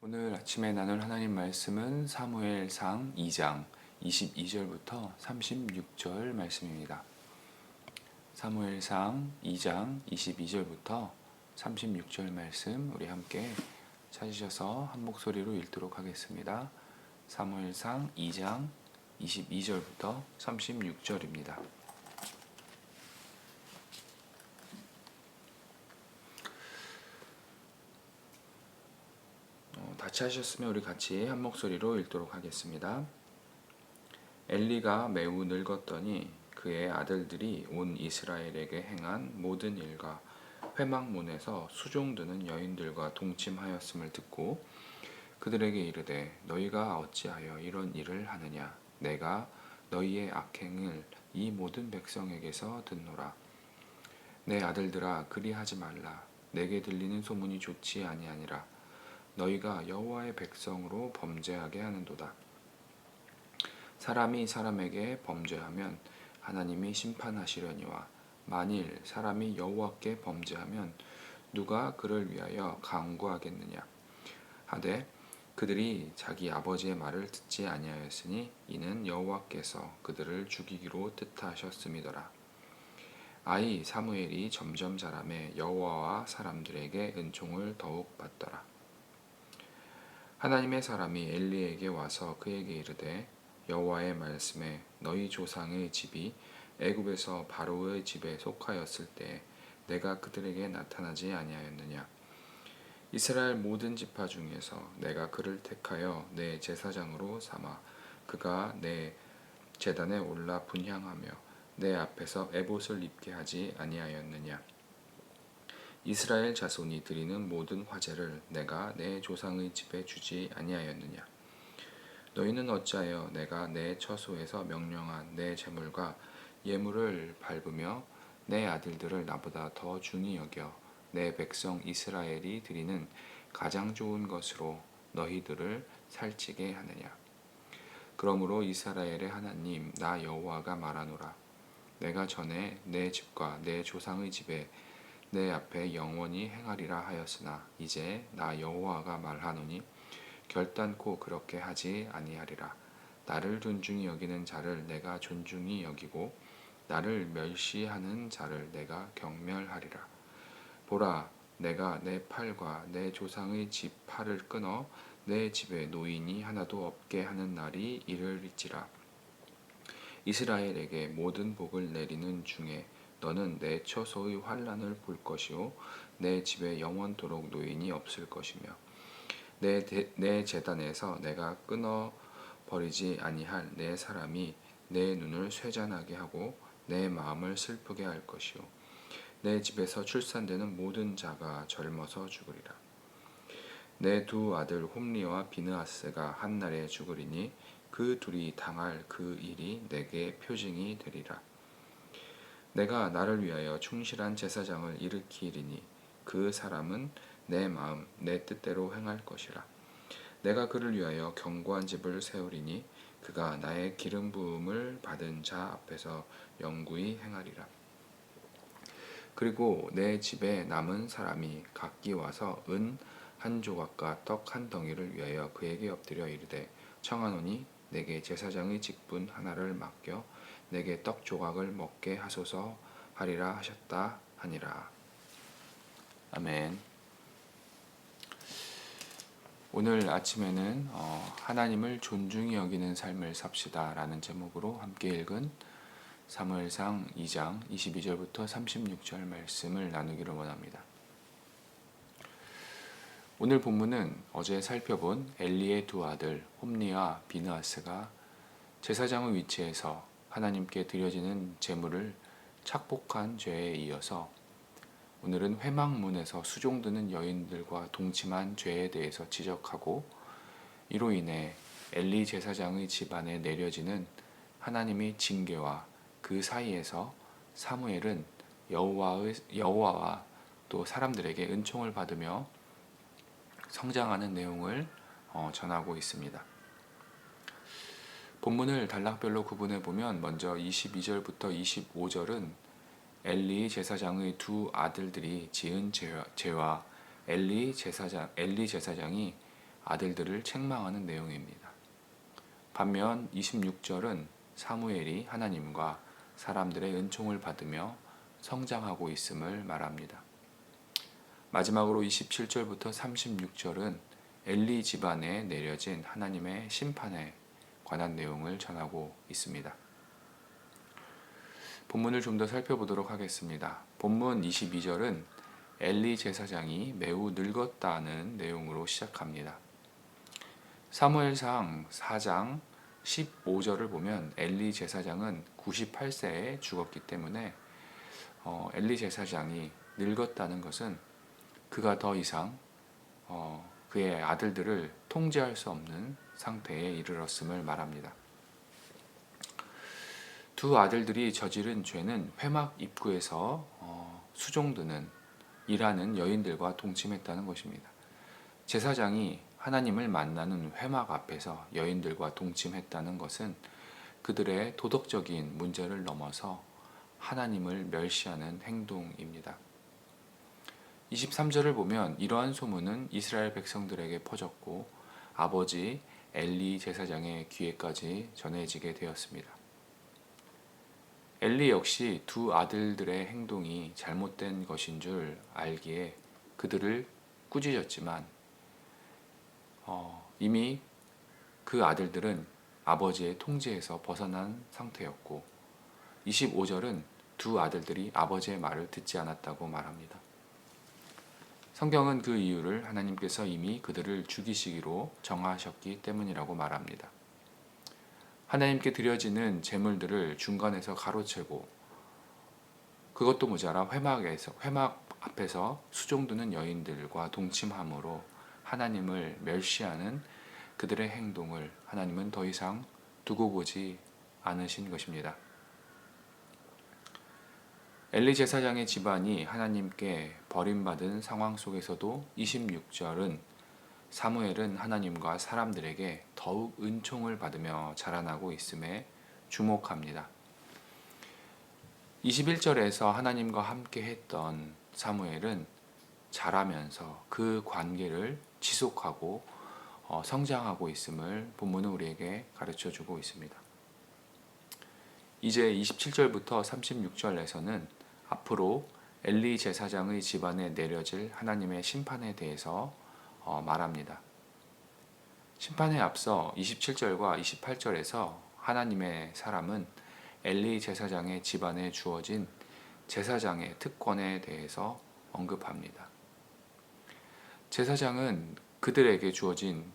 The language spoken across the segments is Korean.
오늘 아침에 나눌 하나님 말씀은 사무엘상 2장 22절부터 36절 말씀입니다. 사무엘상 2장 22절부터 36절 말씀 우리 함께 찾으셔서 한 목소리로 읽도록 하겠습니다. 사무엘상 2장 22절부터 36절입니다. 같이 하셨으면 우리 같이 한 목소리로 읽도록 하겠습니다. 엘리가 매우 늙었더니 그의 아들들이 온 이스라엘에게 행한 모든 일과 회막문에서 수종드는 여인들과 동침하였음을 듣고 그들에게 이르되 너희가 어찌하여 이런 일을 하느냐 내가 너희의 악행을 이 모든 백성에게서 듣노라. 내 아들들아 그리하지 말라. 내게 들리는 소문이 좋지 아니하니라. 너희가 여호와의 백성으로 범죄하게 하는도다. 사람이 사람에게 범죄하면 하나님이 심판하시려니와 만일 사람이 여호와께 범죄하면 누가 그를 위하여 강구하겠느냐 하되 그들이 자기 아버지의 말을 듣지 아니하였으니 이는 여호와께서 그들을 죽이기로 뜻하셨음이더라. 아이 사무엘이 점점 자라매 여호와와 사람들에게 은총을 더욱 받더라. 하나님의 사람이 엘리에게 와서 그에게 이르되 여호와의 말씀에 너희 조상의 집이 애굽에서 바로의 집에 속하였을 때 내가 그들에게 나타나지 아니하였느냐. 이스라엘 모든 지파 중에서 내가 그를 택하여 내 제사장으로 삼아 그가 내 제단에 올라 분향하며 내 앞에서 에봇을 입게 하지 아니하였느냐. 이스라엘 자손이 드리는 모든 화제를 내가 내 조상의 집에 주지 아니하였느냐. 너희는 어찌하여 내가 내 처소에서 명령한 내 제물과 예물을 밟으며 내 아들들을 나보다 더 중히 여겨 내 백성 이스라엘이 드리는 가장 좋은 것으로 너희들을 살찌게 하느냐. 그러므로 이스라엘의 하나님 나 여호와가 말하노라. 내가 전에 내 집과 내 조상의 집에 내 앞에 영원히 행하리라 하였으나 이제 나 여호와가 말하노니 결단코 그렇게 하지 아니하리라. 나를 존중히 여기는 자를 내가 존중히 여기고 나를 멸시하는 자를 내가 경멸하리라. 보라, 내가 내 팔과 내 조상의 집 팔을 끊어 내 집에 노인이 하나도 없게 하는 날이 이르리지라. 이스라엘에게 모든 복을 내리는 중에 너는 내 처소의 환난을 볼 것이요 내 집에 영원토록 노인이 없을 것이며 내 제단에서 내가 끊어 버리지 아니할 내 사람이 내 눈을 쇠잔하게 하고 내 마음을 슬프게 할 것이요 내 집에서 출산되는 모든 자가 젊어서 죽으리라. 내 두 아들 홈리와 비느하스가 한 날에 죽으리니 그 둘이 당할 그 일이 내게 표징이 되리라. 내가 나를 위하여 충실한 제사장을 일으키리니 그 사람은 내 마음 내 뜻대로 행할 것이라. 내가 그를 위하여 견고한 집을 세우리니 그가 나의 기름 부음을 받은 자 앞에서 영구히 행하리라. 그리고 내 집에 남은 사람이 각기 와서 은 한 조각과 떡 한 덩이를 위하여 그에게 엎드려 이르되 청하노니 내게 제사장의 직분 하나를 맡겨 내게 떡 조각을 먹게 하소서 하리라 하셨다 하니라. 아멘. 오늘 아침에는 하나님을 존중히 여기는 삶을 삽시다 라는 제목으로 함께 읽은 사무엘상 2장 22절부터 36절 말씀을 나누기를 원합니다. 오늘 본문은 어제 살펴본 엘리의 두 아들 홈리와 비느하스가 제사장의 위치에서 하나님께 드려지는 제물을 착복한 죄에 이어서 오늘은 회막문에서 수종드는 여인들과 동침한 죄에 대해서 지적하고 이로 인해 엘리 제사장의 집안에 내려지는 하나님의 징계와 그 사이에서 사무엘은 여호와와 또 사람들에게 은총을 받으며 성장하는 내용을 전하고 있습니다. 본문을 단락별로 구분해 보면 먼저 22절부터 25절은 엘리 제사장의 두 아들들이 지은 죄와 엘리 제사장이 아들들을 책망하는 내용입니다. 반면 26절은 사무엘이 하나님과 사람들의 은총을 받으며 성장하고 있음을 말합니다. 마지막으로 27절부터 36절은 엘리 집안에 내려진 하나님의 심판에 관한 내용을 전하고 있습니다. 본문을 좀 더 살펴보도록 하겠습니다. 본문 22절은 엘리 제사장이 매우 늙었다는 내용으로 시작합니다. 사무엘상 4장 15절을 보면 엘리 제사장은 98세에 죽었기 때문에 엘리 제사장이 늙었다는 것은 그가 더 이상 그의 아들들을 통제할 수 없는 상태에 이르렀음을 말합니다. 두 아들들이 저지른 죄는 회막 입구에서 수종드는 일하는 여인들과 동침했다는 것입니다. 제사장이 하나님을 만나는 회막 앞에서 여인들과 동침했다는 것은 그들의 도덕적인 문제를 넘어서 하나님을 멸시하는 행동입니다. 23절을 보면 이러한 소문은 이스라엘 백성들에게 퍼졌고 아버지 엘리 제사장의 귀에까지 전해지게 되었습니다. 엘리 역시 두 아들들의 행동이 잘못된 것인 줄 알기에 그들을 꾸짖었지만 이미 그 아들들은 아버지의 통제에서 벗어난 상태였고 25절은 두 아들들이 아버지의 말을 듣지 않았다고 말합니다. 성경은 그 이유를 하나님께서 이미 그들을 죽이시기로 정하셨기 때문이라고 말합니다. 하나님께 드려지는 제물들을 중간에서 가로채고 그것도 모자라 회막 앞에서 수종드는 여인들과 동침함으로 하나님을 멸시하는 그들의 행동을 하나님은 더 이상 두고 보지 않으신 것입니다. 엘리 제사장의 집안이 하나님께 버림받은 상황 속에서도 26절은 사무엘은 하나님과 사람들에게 더욱 은총을 받으며 자라나고 있음에 주목합니다. 21절에서 하나님과 함께 했던 사무엘은 자라면서 그 관계를 지속하고 성장하고 있음을 본문은 우리에게 가르쳐주고 있습니다. 이제 27절부터 36절에서는 앞으로 엘리 제사장의 집안에 내려질 하나님의 심판에 대해서 말합니다. 심판에 앞서 27절과 28절에서 하나님의 사람은 엘리 제사장의 집안에 주어진 제사장의 특권에 대해서 언급합니다. 제사장은 그들에게 주어진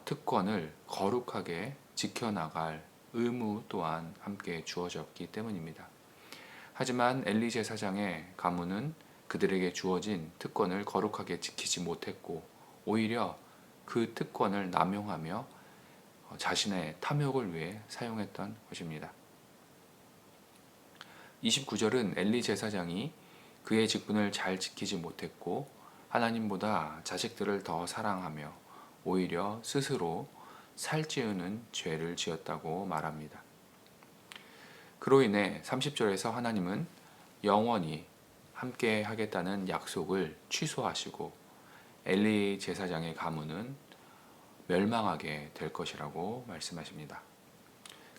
특권을 거룩하게 지켜나갈 의무 또한 함께 주어졌기 때문입니다. 하지만 엘리 제사장의 가문은 그들에게 주어진 특권을 거룩하게 지키지 못했고 오히려 그 특권을 남용하며 자신의 탐욕을 위해 사용했던 것입니다. 29절은 엘리 제사장이 그의 직분을 잘 지키지 못했고 하나님보다 자식들을 더 사랑하며 오히려 스스로 살찌우는 죄를 지었다고 말합니다. 그로 인해 30절에서 하나님은 영원히 함께 하겠다는 약속을 취소하시고 엘리 제사장의 가문은 멸망하게 될 것이라고 말씀하십니다.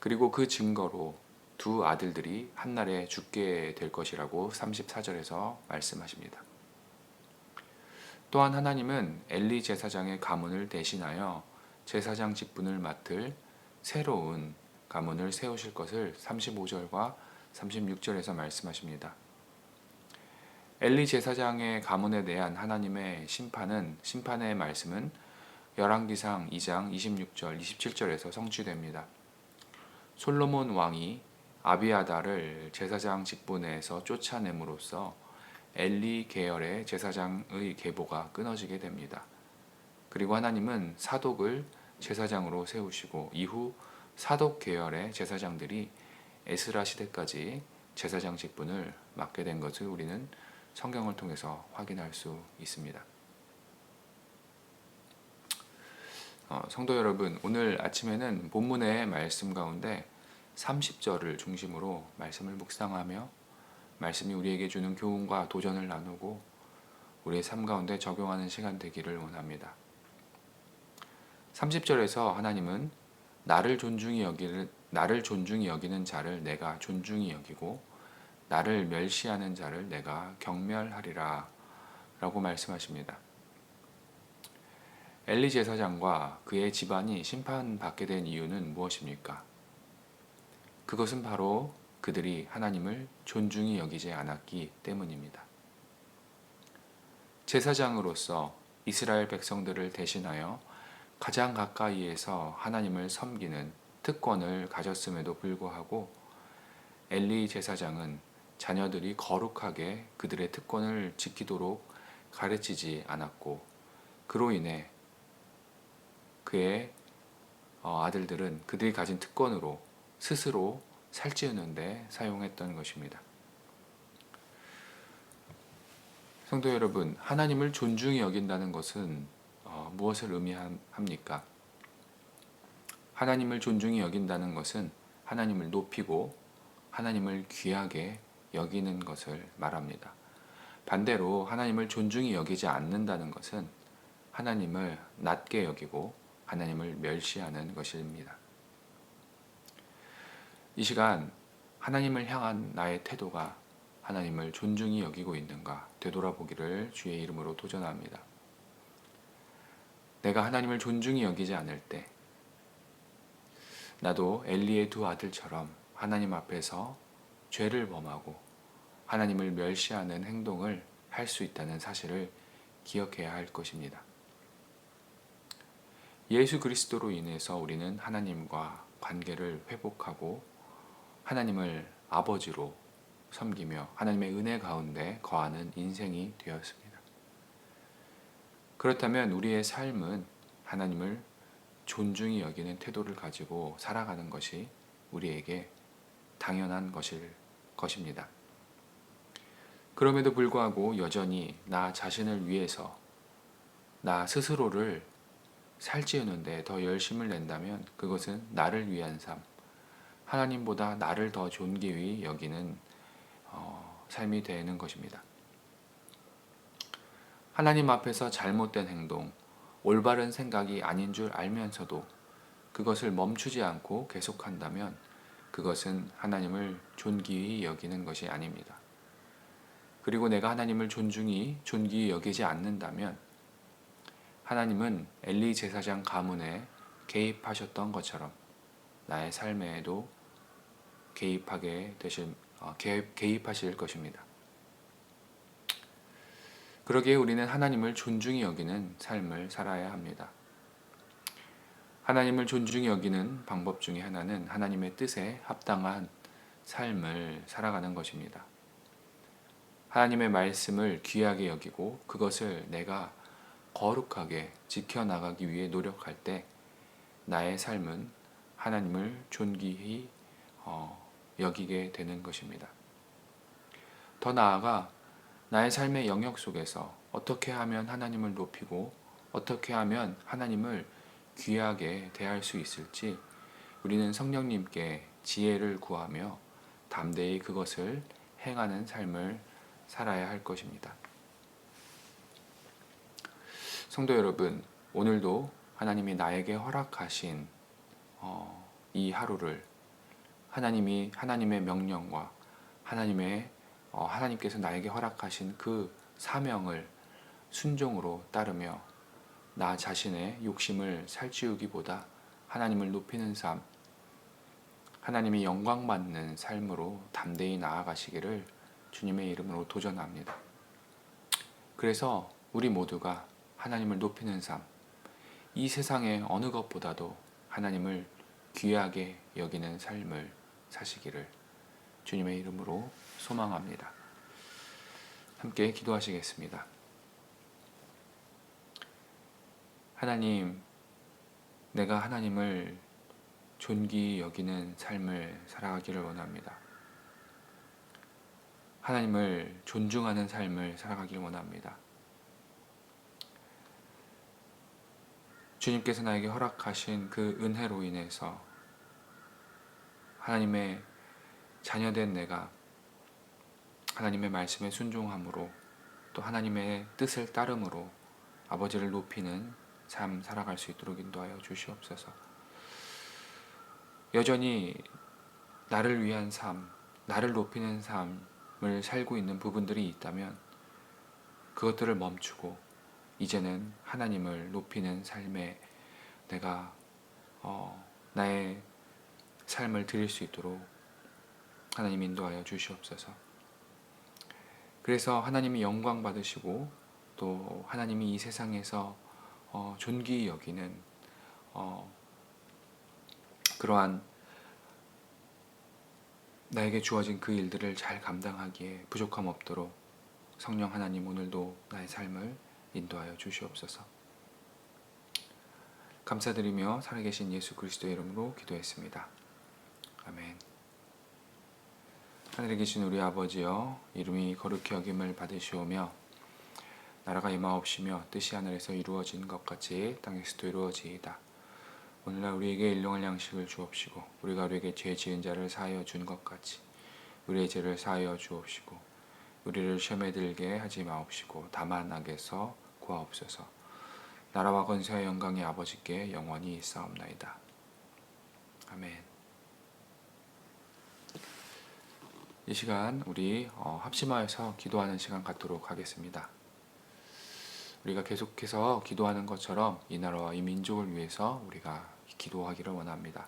그리고 그 증거로 두 아들들이 한날에 죽게 될 것이라고 34절에서 말씀하십니다. 또한 하나님은 엘리 제사장의 가문을 대신하여 제사장 직분을 맡을 새로운 가문을 세우실 것을 35절과 36절에서 말씀하십니다. 엘리 제사장의 가문에 대한 하나님의 심판의 말씀은 열왕기상 2장 26절, 27절에서 성취됩니다. 솔로몬 왕이 아비아달을 제사장 직분에서 쫓아냄으로써 엘리 계열의 제사장의 계보가 끊어지게 됩니다. 그리고 하나님은 사독을 제사장으로 세우시고 이후 사독 계열의 제사장들이 에스라 시대까지 제사장 직분을 맡게 된 것을 우리는 성경을 통해서 확인할 수 있습니다. 성도 여러분, 오늘 아침에는 본문의 말씀 가운데 30절을 중심으로 말씀을 묵상하며 말씀이 우리에게 주는 교훈과 도전을 나누고 우리의 삶 가운데 적용하는 시간 되기를 원합니다. 30절에서 하나님은 나를 존중히 여기는 자를 내가 존중히 여기고 나를 멸시하는 자를 내가 경멸하리라 라고 말씀하십니다. 엘리 제사장과 그의 집안이 심판받게 된 이유는 무엇입니까? 그것은 바로 그들이 하나님을 존중히 여기지 않았기 때문입니다. 제사장으로서 이스라엘 백성들을 대신하여 가장 가까이에서 하나님을 섬기는 특권을 가졌음에도 불구하고 엘리 제사장은 자녀들이 거룩하게 그들의 특권을 지키도록 가르치지 않았고 그로 인해 그의 아들들은 그들이 가진 특권으로 스스로 살찌우는 데 사용했던 것입니다. 성도 여러분, 하나님을 존중히 여긴다는 것은 무엇을 의미합니까? 하나님을 존중히 여긴다는 것은 하나님을 높이고 하나님을 귀하게 여기는 것을 말합니다. 반대로 하나님을 존중히 여기지 않는다는 것은 하나님을 낮게 여기고 하나님을 멸시하는 것입니다. 이 시간 하나님을 향한 나의 태도가 하나님을 존중히 여기고 있는가 되돌아보기를 주의 이름으로 도전합니다. 내가 하나님을 존중히 여기지 않을 때 나도 엘리의 두 아들처럼 하나님 앞에서 죄를 범하고 하나님을 멸시하는 행동을 할 수 있다는 사실을 기억해야 할 것입니다. 예수 그리스도로 인해서 우리는 하나님과 관계를 회복하고 하나님을 아버지로 섬기며 하나님의 은혜 가운데 거하는 인생이 되었습니다. 그렇다면 우리의 삶은 하나님을 존중히 여기는 태도를 가지고 살아가는 것이 우리에게 당연한 것입니다. 그럼에도 불구하고 여전히 나 자신을 위해서 나 스스로를 살찌우는데 더 열심을 낸다면 그것은 나를 위한 삶, 하나님보다 나를 더 존귀히 여기는 삶이 되는 것입니다. 하나님 앞에서 잘못된 행동, 올바른 생각이 아닌 줄 알면서도 그것을 멈추지 않고 계속한다면 그것은 하나님을 존귀히 여기는 것이 아닙니다. 그리고 내가 하나님을 존귀히 여기지 않는다면 하나님은 엘리 제사장 가문에 개입하셨던 것처럼 나의 삶에도 개입하실 것입니다. 그러기에 우리는 하나님을 존중히 여기는 삶을 살아야 합니다. 하나님을 존중히 여기는 방법 중에 하나는 하나님의 뜻에 합당한 삶을 살아가는 것입니다. 하나님의 말씀을 귀하게 여기고 그것을 내가 거룩하게 지켜나가기 위해 노력할 때 나의 삶은 하나님을 존귀히 여기게 되는 것입니다. 더 나아가 나의 삶의 영역 속에서 어떻게 하면 하나님을 높이고 어떻게 하면 하나님을 귀하게 대할 수 있을지 우리는 성령님께 지혜를 구하며 담대히 그것을 행하는 삶을 살아야 할 것입니다. 성도 여러분, 오늘도 하나님이 나에게 허락하신 이 하루를 하나님의 명령과 하나님께서 나에게 허락하신 그 사명을 순종으로 따르며 나 자신의 욕심을 살찌우기보다 하나님을 높이는 삶, 하나님이 영광받는 삶으로 담대히 나아가시기를 주님의 이름으로 도전합니다. 그래서 우리 모두가 하나님을 높이는 삶, 이 세상의 어느 것보다도 하나님을 귀하게 여기는 삶을 사시기를 주님의 이름으로 소망합니다. 함께 기도하시겠습니다. 하나님, 내가 하나님을 존귀히 여기는 삶을 살아가기를 원합니다. 하나님을 존중하는 삶을 살아가기를 원합니다. 주님께서 나에게 허락하신 그 은혜로 인해서 하나님의 자녀된 내가 하나님의 말씀에 순종함으로 또 하나님의 뜻을 따름으로 아버지를 높이는 삶 살아갈 수 있도록 인도하여 주시옵소서. 여전히 나를 위한 삶, 나를 높이는 삶을 살고 있는 부분들이 있다면 그것들을 멈추고 이제는 하나님을 높이는 삶에 내가 나의 삶을 드릴 수 있도록 하나님 인도하여 주시옵소서. 그래서 하나님이 영광 받으시고 또 하나님이 이 세상에서 존귀히 여기는 그러한 나에게 주어진 그 일들을 잘 감당하기에 부족함 없도록 성령 하나님 오늘도 나의 삶을 인도하여 주시옵소서. 감사드리며 살아계신 예수 그리스도의 이름으로 기도했습니다. 아멘. 하늘에 계신 우리 아버지여, 이름이 거룩히 여김을 받으시오며 나라가 임하옵시며 뜻이 하늘에서 이루어진 것 같이 땅에서도 이루어지이다. 오늘날 우리에게 일용할 양식을 주옵시고 우리가 우리에게 죄 지은 자를 사하여 준 것 같이 우리의 죄를 사하여 주옵시고 우리를 시험에 들게 하지 마옵시고 다만 악에서 구하옵소서. 나라와 권세와 영광이 아버지께 영원히 있사옵나이다. 아멘. 이 시간 우리 합심하여서 기도하는 시간 갖도록 하겠습니다. 우리가 계속해서 기도하는 것처럼 이 나라와 이 민족을 위해서 우리가 기도하기를 원합니다.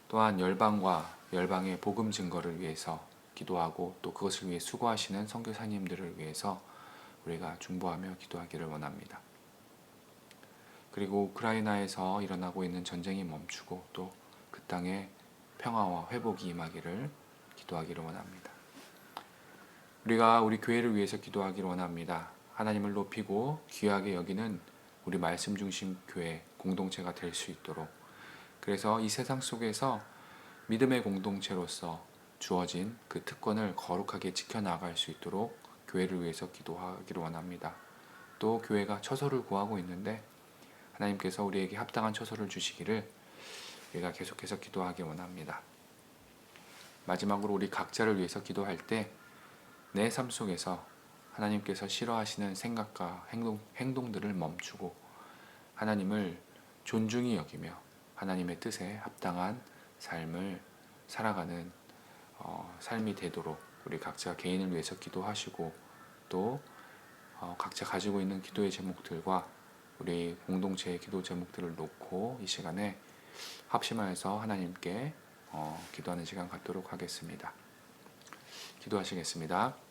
또한 열방의 복음 증거를 위해서 기도하고 또 그것을 위해 수고하시는 선교사님들을 위해서 우리가 중보하며 기도하기를 원합니다. 그리고 우크라이나에서 일어나고 있는 전쟁이 멈추고 또 그 땅에 평화와 회복이 임하기를 기도하기를 원합니다. 우리가 우리 교회를 위해서 기도하기를 원합니다. 하나님을 높이고 귀하게 여기는 우리 말씀 중심 교회 공동체가 될 수 있도록, 그래서 이 세상 속에서 믿음의 공동체로서 주어진 그 특권을 거룩하게 지켜나갈 수 있도록 교회를 위해서 기도하기를 원합니다. 또 교회가 처소를 구하고 있는데 하나님께서 우리에게 합당한 처소를 주시기를 우리가 계속해서 기도하기 원합니다. 마지막으로 우리 각자를 위해서 기도할 때 내 삶 속에서 하나님께서 싫어하시는 생각과 행동들을 멈추고 하나님을 존중히 여기며 하나님의 뜻에 합당한 삶을 살아가는 삶이 되도록 우리 각자 개인을 위해서 기도하시고 또 각자 가지고 있는 기도의 제목들과 우리 공동체의 기도 제목들을 놓고 이 시간에 합심하여서 하나님께 기도하는 시간 갖도록 하겠습니다. 기도하시겠습니다.